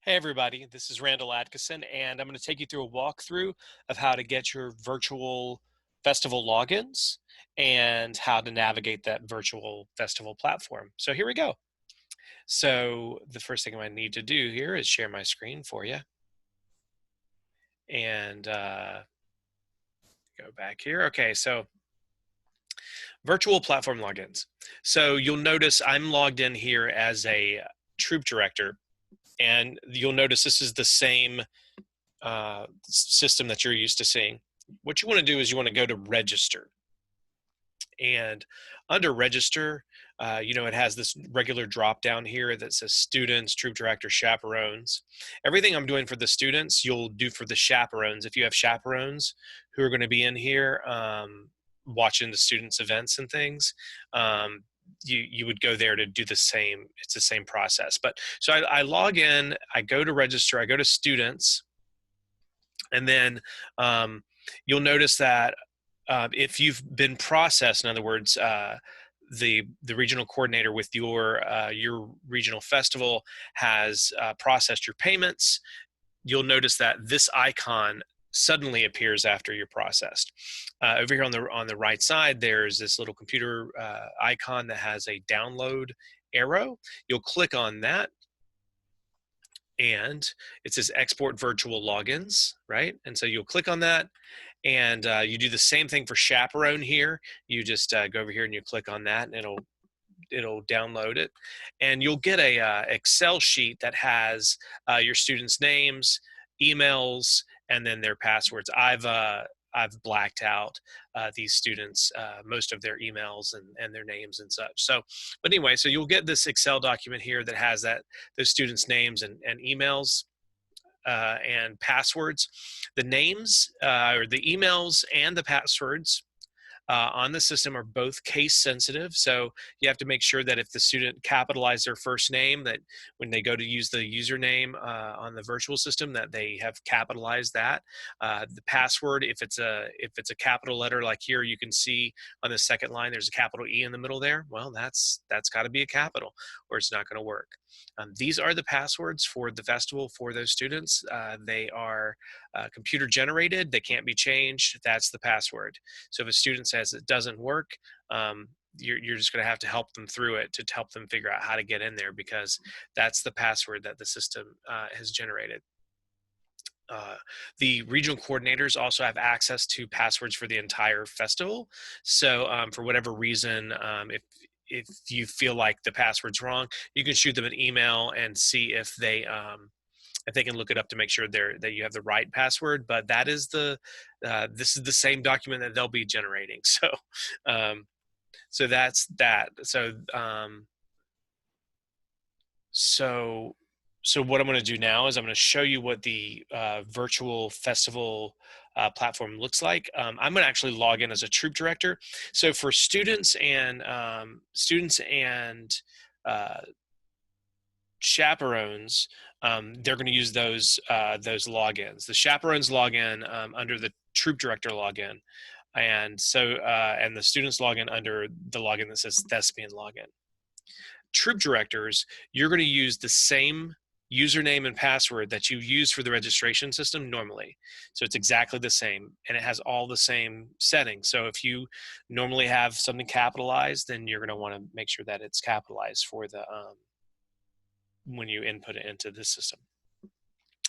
Hey everybody, this is Randall Atkinson, and I'm going to take you through a walkthrough of how to get your virtual festival logins and how to navigate that virtual festival platform. So here we go. So the first thing I need to do here is share my screen for you and go back here. Okay, so virtual platform logins. So you'll notice I'm logged in here as a troop director, and you'll notice this is the same system that you're used to seeing. What you want to do is you want to go to register. And under register, it has this regular drop down here that says students, troop director, chaperones. Everything I'm doing for the students, you'll do for the chaperones. If you have chaperones who are going to be in here watching the students' events and things, you would go there to do the same. It's the same process. But so I log in, I go to register, I go to students, and then you'll notice that if you've been processed, in other words, the regional coordinator with your regional festival has processed your payments, you'll notice that this icon suddenly appears after you're processed. Over here on the right side, there's this little computer icon that has a download arrow. You'll click on that, and it says export virtual logins, right? And so you'll click on that, and you do the same thing for chaperone here. You just go over here and you click on that, and it'll download it, and you'll get a Excel sheet that has your students' names, emails, and then their passwords. I've blacked out these students, most of their emails and their names and such. So, but anyway, so you'll get this Excel document here that has those students' names and emails and passwords. The names or the emails and the passwords on the system are both case sensitive. So you have to make sure that if the student capitalized their first name, that when they go to use the username on the virtual system, that they have capitalized that. The password, if it's a capital letter, like here you can see on the second line, there's a capital E in the middle there. Well, that's got to be a capital, or it's not going to work. These are the passwords for the festival for those students. They are computer generated. They can't be changed. That's the password. So if a student says it doesn't work, you're just going to have to help them through it to help them figure out how to get in there, because that's the password that the system has generated. The regional coordinators also have access to passwords for the entire festival. So for whatever reason, if you feel like the password's wrong, you can shoot them an email and see if they can look it up to make sure that you have the right password. But that is this is the same document that they'll be generating. So so that's that. So what I'm going to do now is I'm going to show you what the virtual festival platform looks like. I'm going to actually log in as a troop director. So for students and chaperones, they're going to use those logins. The chaperones login under the troop director login, and the students login under the login that says thespian login. Troop directors, you're going to use the same username and password that you use for the registration system normally. So it's exactly the same, and it has all the same settings. So if you normally have something capitalized, then you're going to want to make sure that it's capitalized for the when you input it into the system. Let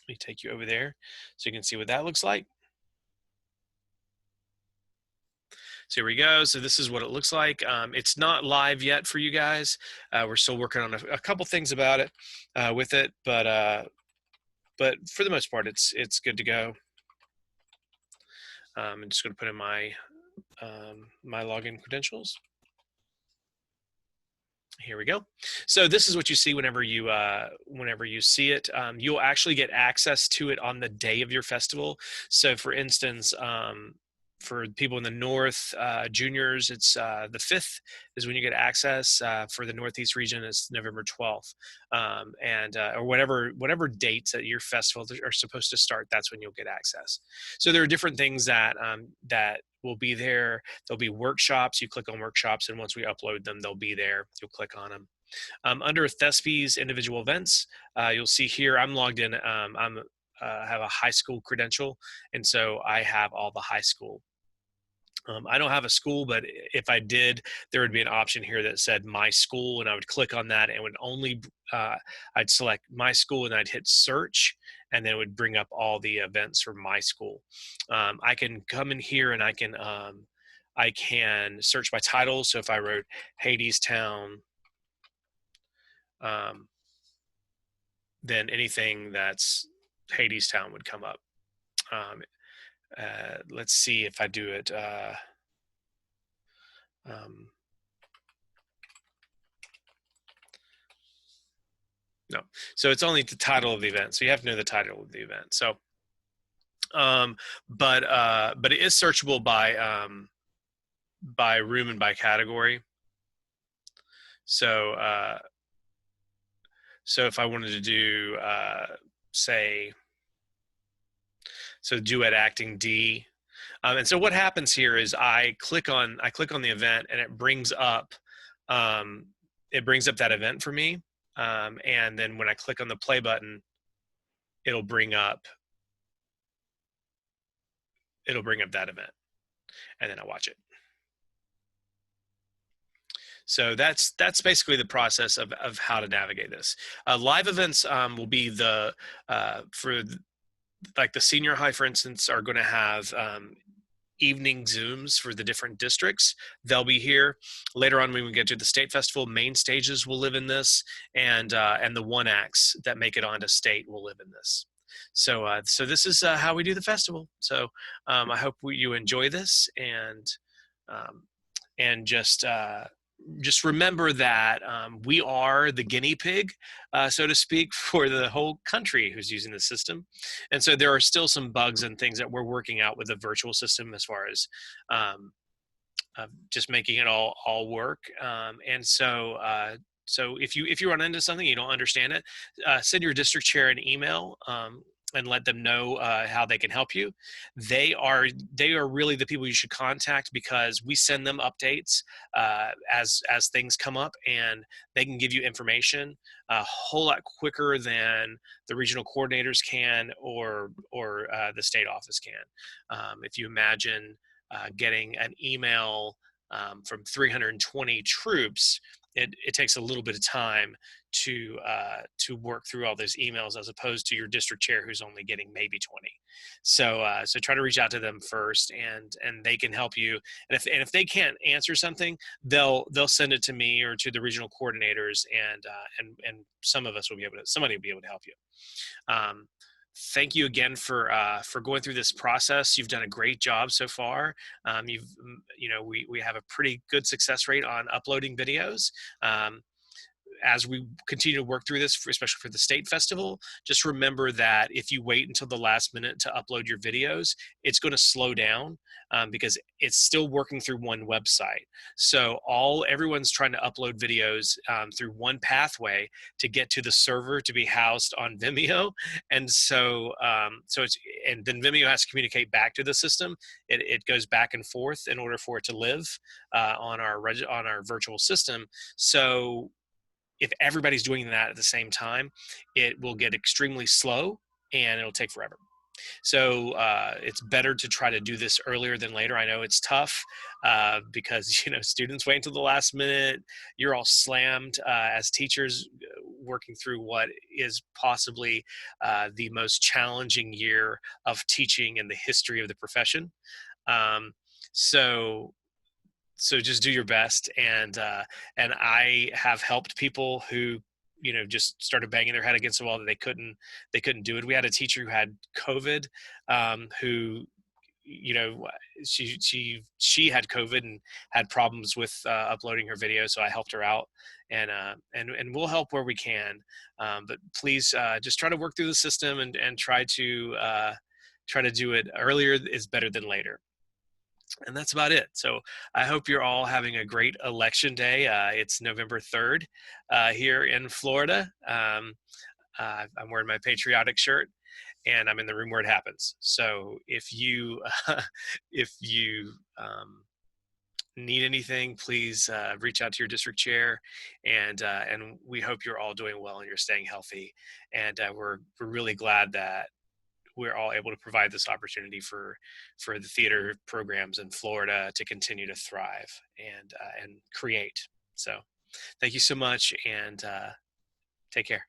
me take you over there so you can see what that looks like. So here we go. So this is what it looks like. It's not live yet for you guys. We're still working on a couple things about it with it, but for the most part, it's good to go. I'm just going to put in my my login credentials. Here we go. So this is what you see whenever you see it. You'll actually get access to it on the day of your festival. So for instance, for people in the north, juniors, it's the 5th is when you get access. For the Northeast region, it's November 12th, or whatever dates that your festival are supposed to start. That's when you'll get access. So there are different things that will be there. There'll be workshops. You click on workshops, and once we upload them, they'll be there. You'll click on them. Under Thespies individual events, you'll see here I'm logged in. Have a high school credential, and so I have all the high school. I don't have a school, but if I did, there would be an option here that said my school, and I would click on that, and would only I'd select my school, and I'd hit search, and then it would bring up all the events for my school. I can come in here and I can search by title. So if I wrote Hadestown, then anything that's Hadestown would come up. Let's see if I do it. No, so it's only the title of the event. So you have to know the title of the event. So, but it is searchable by room and by category. So, so if I wanted to do, say, so duet acting D, and so what happens here is I click on the event, and it brings up that event for me, and then when I click on the play button, it'll bring up that event, and then I watch it. So that's basically the process of how to navigate this. Live events will be like the senior high, for instance, are going to have evening Zooms for the different districts. They'll be here. Later on, when we get to the state festival, main stages will live in this, and the one acts that make it onto state will live in this. So so this is how we do the festival. So I hope you enjoy this, and just remember that we are the guinea pig, so to speak, for the whole country who's using the system. And so there are still some bugs and things that we're working out with the virtual system as far as just making it all work. And so so if you run into something you don't understand it, send your district chair an email. And let them know how they can help you. They are really the people you should contact, because we send them updates as things come up, and they can give you information a whole lot quicker than the regional coordinators can, or the state office can. If you imagine getting an email from 320 troops, it takes a little bit of time to work through all those emails, as opposed to your district chair who's only getting maybe 20. So so try to reach out to them first, and they can help you. And if they can't answer something, they'll send it to me or to the regional coordinators, and somebody will be able to help you. Thank you again for going through this process. You've done a great job so far. We have a pretty good success rate on uploading videos. As we continue to work through this, especially for the state festival, just remember that if you wait until the last minute to upload your videos, it's going to slow down because it's still working through one website. So everyone's trying to upload videos through one pathway to get to the server to be housed on Vimeo, and so and then Vimeo has to communicate back to the system. It goes back and forth in order for it to live on our virtual system. So if everybody's doing that at the same time, it will get extremely slow and it'll take forever. So it's better to try to do this earlier than later. I know it's tough because students wait until the last minute. You're all slammed as teachers working through what is possibly the most challenging year of teaching in the history of the profession. So just do your best, and I have helped people who just started banging their head against the wall that they couldn't do it. We had a teacher who had COVID, who she had COVID and had problems with uploading her video, so I helped her out, and we'll help where we can, but please just try to work through the system and try to do it earlier is better than later. And that's about it. So I hope you're all having a great election day. It's November 3rd here in Florida. I'm wearing my patriotic shirt, and I'm in the room where it happens. So if you need anything, please reach out to your district chair, and we hope you're all doing well and you're staying healthy. And we're really glad that we're all able to provide this opportunity for the theater programs in Florida to continue to thrive and create. So thank you so much, and take care.